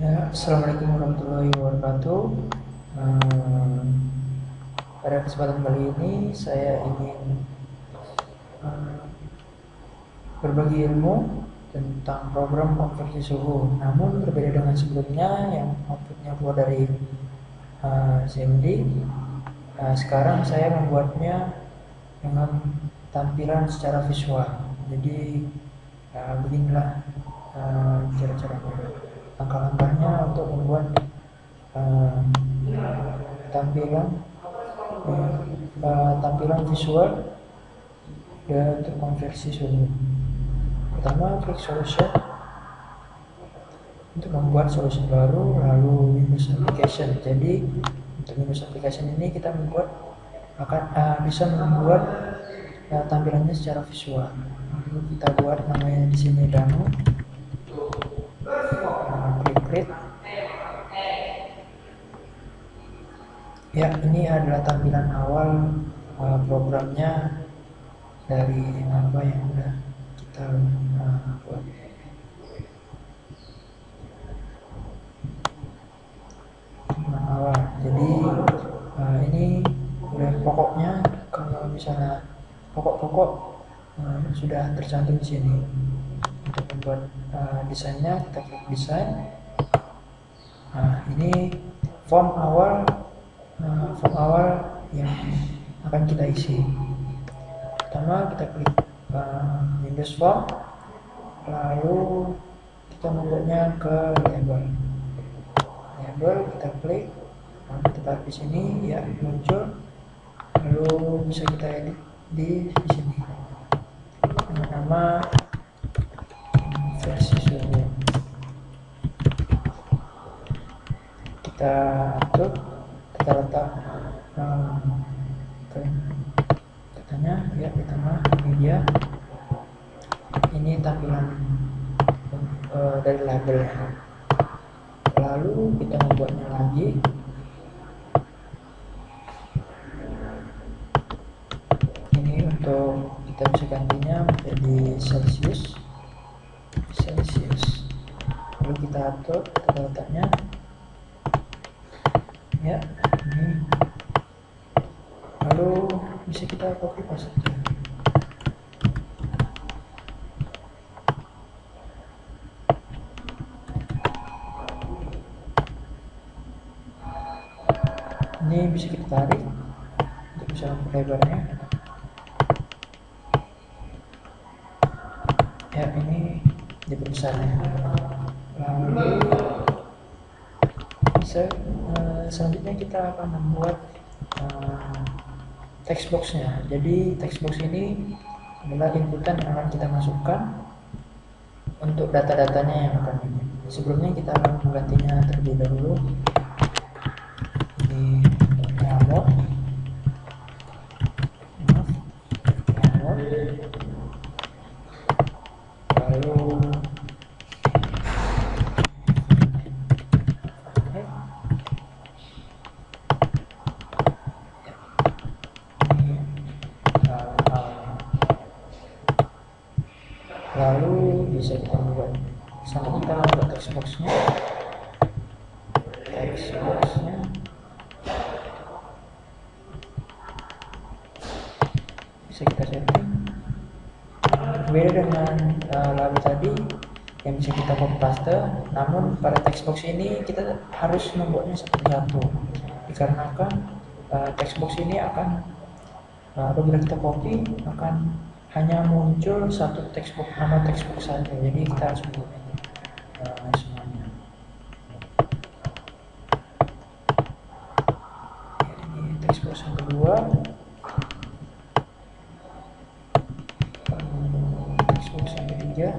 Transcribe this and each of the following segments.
Ya, Assalamualaikum warahmatullahi wabarakatuh. Eh, Pada kesempatan kali ini saya ingin eh, berbagi ilmu tentang program konversi suhu. Namun berbeda dengan sebelumnya yang outputnya keluar dari CMD. Sekarang saya membuatnya dengan tampilan secara visual. Jadi beginilah cara-caranya, langkah-langkahnya untuk membuat eh, tampilan tampilan visual dan terkonversi suhu. Pertama, klik solution untuk membuat solution baru, lalu Windows application. Jadi untuk Windows application ini kita bisa membuat tampilannya secara visual. Lalu kita buat namanya di sini demo. Klik create. Ya, ini adalah tampilan awal programnya dari apa yang udah kita buat. Tampilan awal. Jadi ini udah pokoknya, kalau misalnya pokok-pokok sudah tercantum di sini. Untuk membuat desainnya kita klik desain. Nah, ini form awal yang akan kita isi. Pertama kita klik Windows Form, lalu kita membuatnya ke label. Kita klik, lalu kita taruh di sini, ya muncul. Lalu bisa kita edit di sini dengan nama versi suhu. Kita atur, kita letak katanya ya di tengah media. Ini tampilan dari labelnya. Lalu kita membuatnya lagi. Ini untuk kita bisa gantinya menjadi Celsius. Lalu kita atur, kita letaknya ya ini. Lalu bisa kita copy paste. Ini bisa kita tarik untuk bisa lebarnya. Ya, ini diperbesarnya. Lalu selanjutnya kita akan membuat text boxnya. Jadi text box ini adalah inputan yang akan kita masukkan untuk data-datanya yang akan ini. Sebelumnya kita akan menggantinya terlebih dahulu. Ini download. Lalu bisa kita buat kita buat text boxnya bisa kita setting. Berbeda dengan lalu tadi yang bisa kita copy paste, namun pada text box ini kita harus membuatnya satu-satu, dikarenakan text box ini akan apabila kita copy akan hanya muncul satu nama text box saja. Jadi kita harus membuatnya semuanya. Ini text box yang kedua. Text box yang ketiga.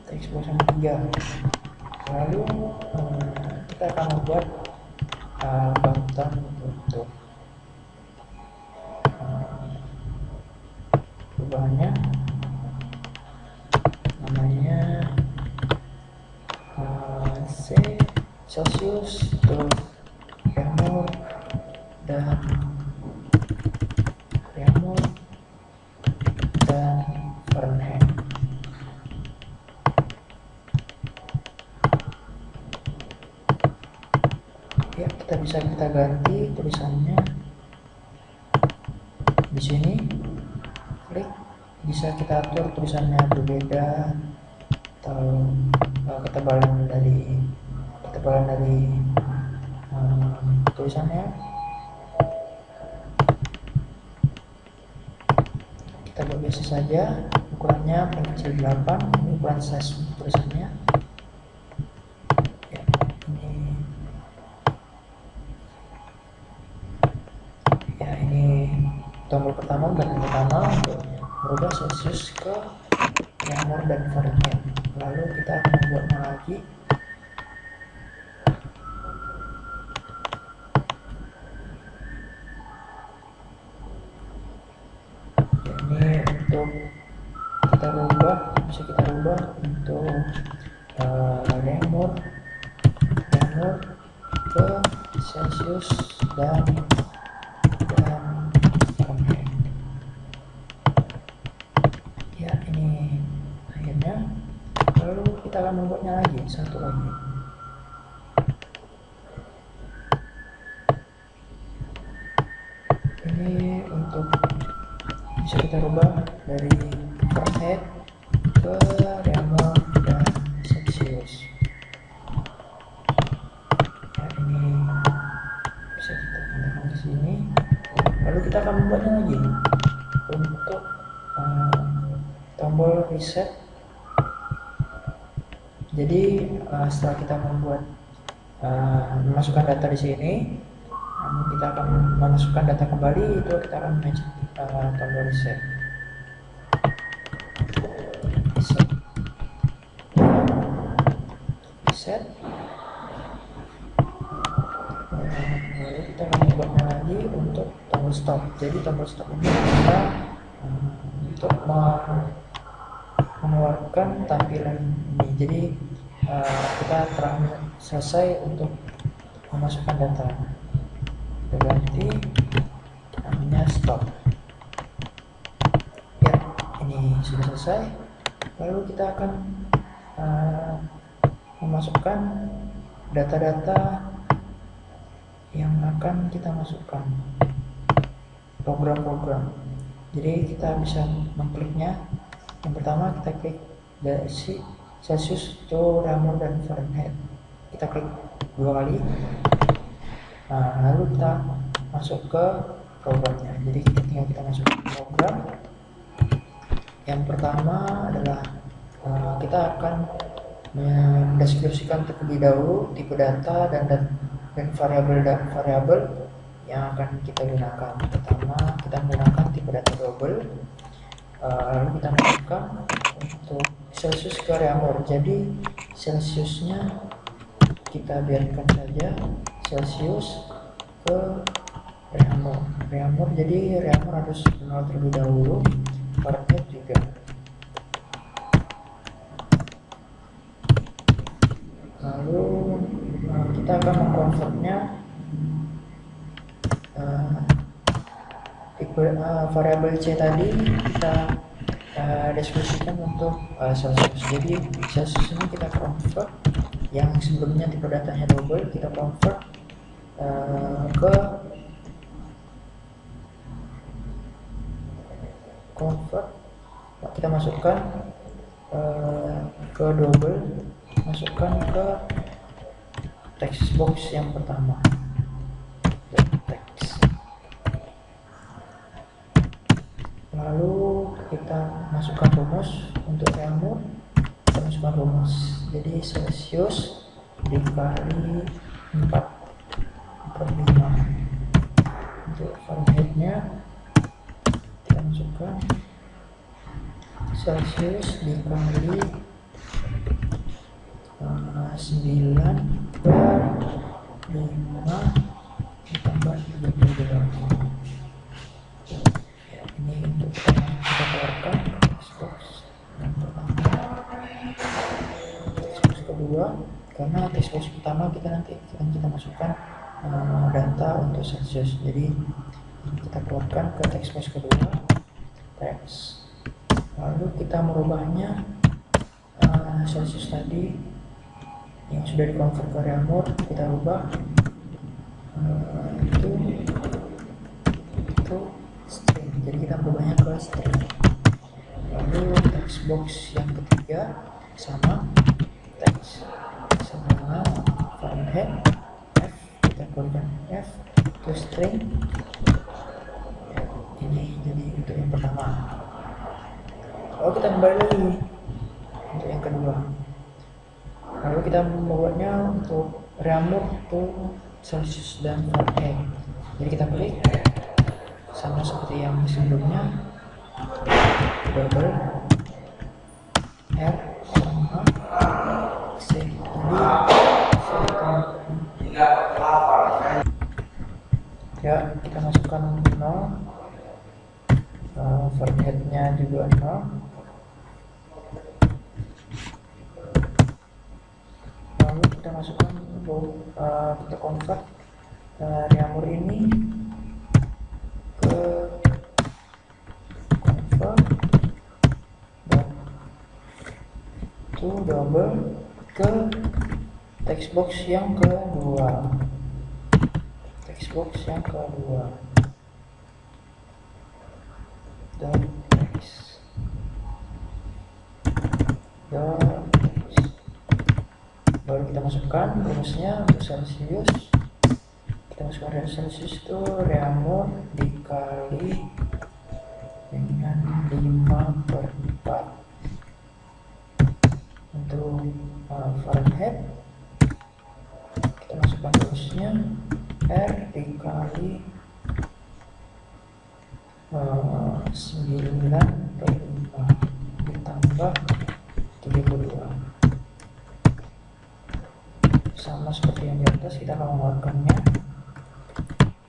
Text box yang ketiga. Lalu kita akan membuat button untuk perubahannya, namanya Celsius, terus Remote dan Fahrenheit. kita ganti tulisannya di sini, klik, bisa kita atur tulisannya berbeda atau ketebalan dari tulisannya. Kita buat biasa saja, ukurannya paling kecil 8, ini ukuran size tulisannya. Ini tombol pertama, button pertama untuk merubah Celsius ke Reaumur dan Fahrenheit. Lalu kita akan membuatnya lagi. Ini untuk bisa kita rubah untuk Reaumur ke Celsius dan Fahrenheit. Ya, ini akhirnya. Lalu kita akan membuatnya lagi, satu lagi. Ini untuk bisa kita rubah dari Fahrenheit ke Reaumur dan Celsius. Ya, ini bisa kita tambahkan di sini. Lalu kita akan membuatnya lagi untuk tombol reset. Jadi setelah kita memasukkan data di sini, kita akan memasukkan data kembali, itu kita akan mencet tombol reset. Lalu kita akan membuatnya lagi untuk tombol stop. Jadi tombol stop ini kita untuk mengeluarkan tampilan ini. Jadi kita telah selesai untuk memasukkan data. Kita ganti namanya stop. Ya, ini sudah selesai. Lalu kita akan memasukkan data-data yang akan kita masukkan, program-program. Jadi kita bisa mengkliknya. Yang pertama kita klik dari Celsius to Reaumur dan Fahrenheit. Kita klik 2 kali. Lalu kita masuk ke programnya. Jadi tinggal kita masuk ke program. Yang pertama adalah kita akan mendeskripsikan terlebih dahulu tipe data dan variabel yang akan kita gunakan. Pertama, kita menggunakan tipe data double. Lalu kita masukkan untuk Celsius ke Reaumur. Jadi Celsiusnya kita biarkan saja Celsius ke Reaumur. Jadi Reaumur harus 0 terlebih dahulu, Fahrenheit juga. Lalu kita akan mengkonvertnya tipe variabel C tadi kita deskripsikan untuk Celsius. Jadi Celsius ini kita convert, yang sebelumnya tipe datanya double kita convert kita masukkan ke double, masukkan ke text box yang pertama, teks. Lalu kita masukkan rumus untuk Reaumur. Kita masukkan rumus, jadi Celsius dikali 4/5. Untuk Fahrenheitnya kita masukkan Celsius dikali 9/5 ditambah 38. Ya, ini untuk kita keluarkan text box yang pertama. Text box kedua, karena text box pertama kita nanti akan kita masukkan data untuk Celsius. Jadi kita keluarkan ke text box kedua, teks. Lalu kita merubahnya Celsius tadi yang sudah dikonvert ke Reaumur, kita rubah itu string, jadi kita berubahnya ke string. Lalu text box yang ketiga sama text sama dengan foreign head f, kita keluarkan f itu string. Ini jadi untuk yang pertama. Lalu kita kembali lagi untuk yang kedua. Lalu kita membuatnya untuk reamur itu Celsius dan Fahrenheit. Jadi kita klik sama seperti yang sebelumnya, double R sama C. Jadi ya kita masukkan 0, Fahrenheit-nya juga 0. Lalu kita masukkan kita convert reamur ini ke convert to double ke text box yang kedua. Text box yang kedua. Dan text. Baru kita masukkan rumusnya untuk Celsius. Kita masukkan Celsius itu reamur dikali dengan 5/4. Untuk Fahrenheit kita masukkan rumusnya R dikali 9/5 ditambah 32. Sama seperti yang di atas, kita akan mengeluarkannya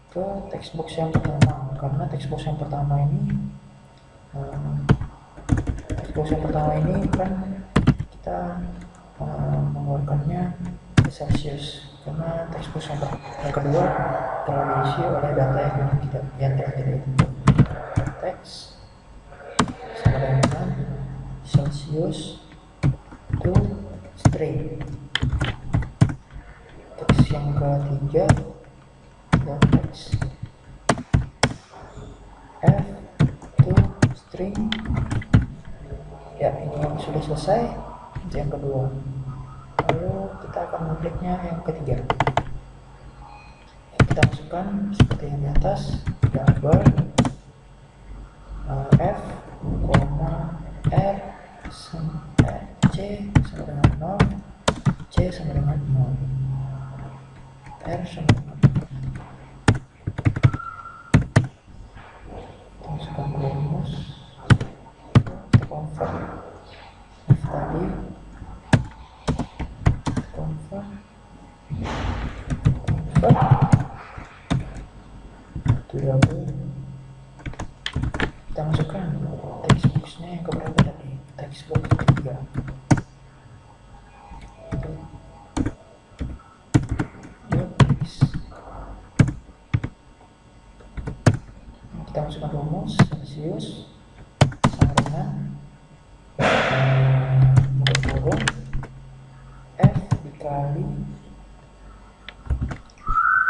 ke text box yang pertama, karena text box yang pertama ini kan kita mengeluarkannya ke Celsius, karena text box yang kedua telah diisi oleh data yang telah kita input. Text sama dengan Celsius to string. Text yang ketiga dan text f to string. Ya, ini yang sudah selesai yang kedua. Lalu kita akan mengkliknya yang ketiga. Kita masukkan seperti yang di atas, double f, r, c sama dengan 0, c sama dengan 0, r sama dengan 0. Masukkan rumus, kita convert f tadi, convert to double. Kita masukkan text box-nya yang keberapa tadi, text box ketiga. Kita masukkan rumus Celsius sama dengan kurung f dikali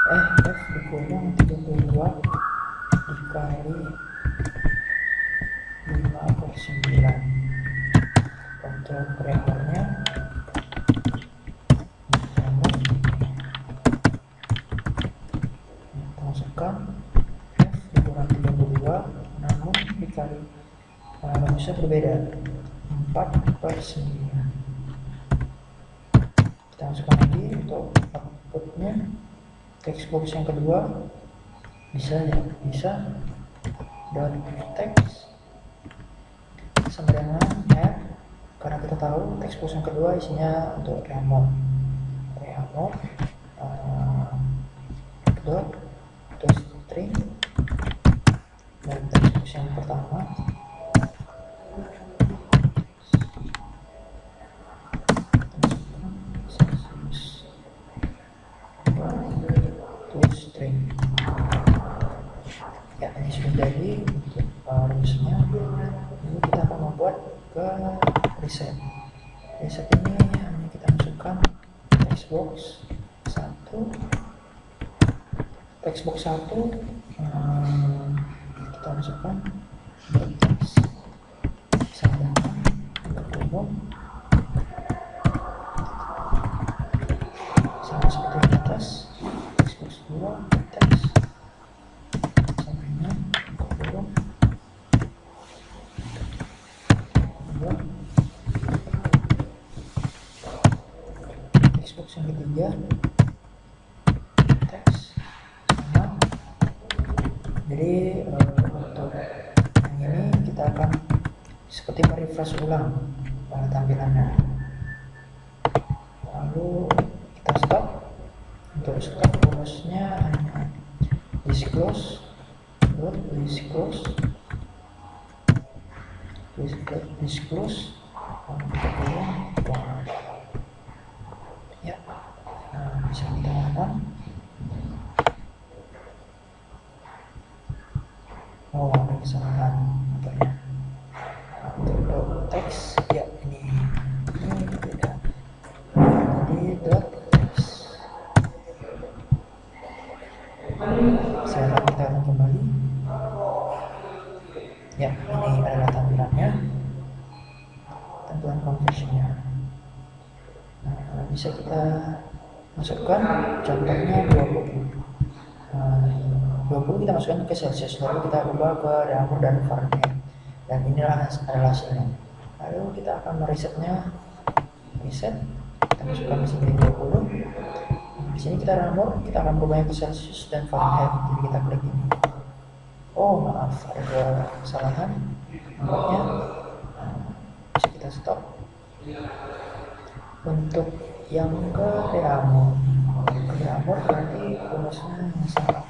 f dikurung 32 dikali 5/9. Untuk reamurnya kita masukkan f dikurang 32, namun dikali rumusnya berbeda, 4/9. Kita masukkan lagi untuk outputnya. Text box yang kedua bisa dot text sama dengan f, karena kita tahu text box yang kedua isinya untuk reamur dot string, dan text box yang pertama string. Ya, ini sudah jadi untuk rumusnya. Ini kita akan membuat ke reset. Reset ini hanya kita masukkan text box 1 textbox 1 kita masukkan teks sama umum sama seperti di atas. Textbox 2 teks sampingnya umum 2. Textbox yang ketiga teks sama. Jadi untuk yang ini kita akan seperti merefresh ulang tampilannya. Lalu kita stop. Untuk stop rumusnya hanya disclose ya. Bisa kita lakukan. Ada kesalahan nampaknya. Untuk teks ya ini beda. Jadi dot text. Saya kita akan kembali. Ya, ini adalah tampilannya, tampilan conversionnya. Bisa kita masukkan contohnya 20. 20 kita masukkan ke Celsius, lalu kita ubah ke Reaumur dan Fahrenheit, dan inilah adalah hasilnya. Lalu kita akan meresetnya, reset, kita masukkan di sini 20. Di sini kita Reaumur, kita akan berubahnya ke Celsius dan Fahrenheit. Jadi kita klik ini. Oh maaf, ada kesalahan nampaknya. Bisa kita stop. Untuk yang ke Reaumur berarti rumusnya yang salah.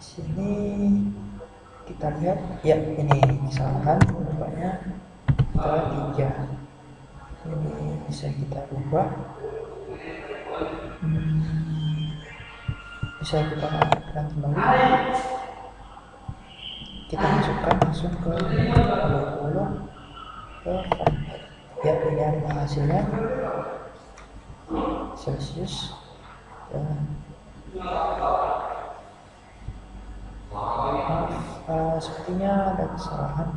Di sini kita lihat ya, ini kesalahan nampaknya ke 3. Ini bisa kita ubah, bisa kita lakukan kembali, kita masukkan langsung ke 20 ke Fahrenheit. Ya, ini adalah hasilnya Celsius dan sepertinya ada kesalahan.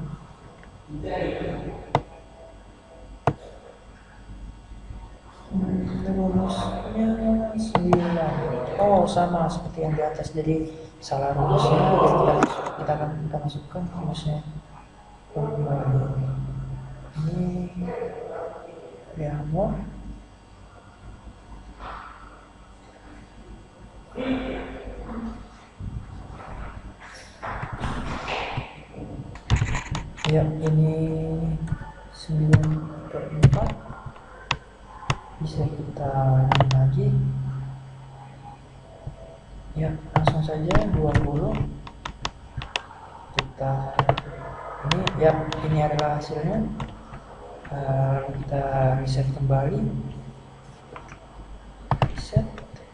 Rumusnya 9. Oh sama seperti yang di atas, jadi salah rumusnya. Jadi kita akan masukkan rumusnya ini Reaumur. Ya, ini 9/4. Bisa kita ulangi lagi. Ya, langsung saja 20. Kita ini ya, ini adalah hasilnya. Kita reset kembali. Reset,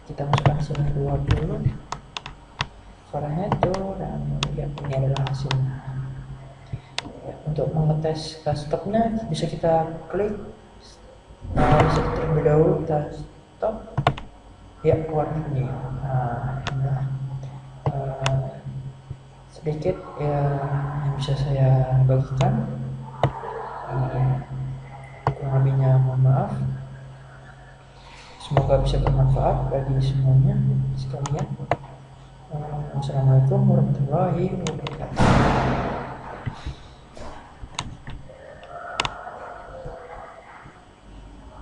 kita masukkan sini 20 Fahrenheit dan ya, ini adalah hasilnya. Ya, untuk mengetes stopnya bisa kita klik, bisa terlebih dahulu kita stop ya, warna ini. Sedikit ya yang bisa saya bagikan, kurang lebihnya mohon maaf. Semoga bisa bermanfaat bagi semuanya sekalian. Wassalamualaikum warahmatullahi wabarakatuh.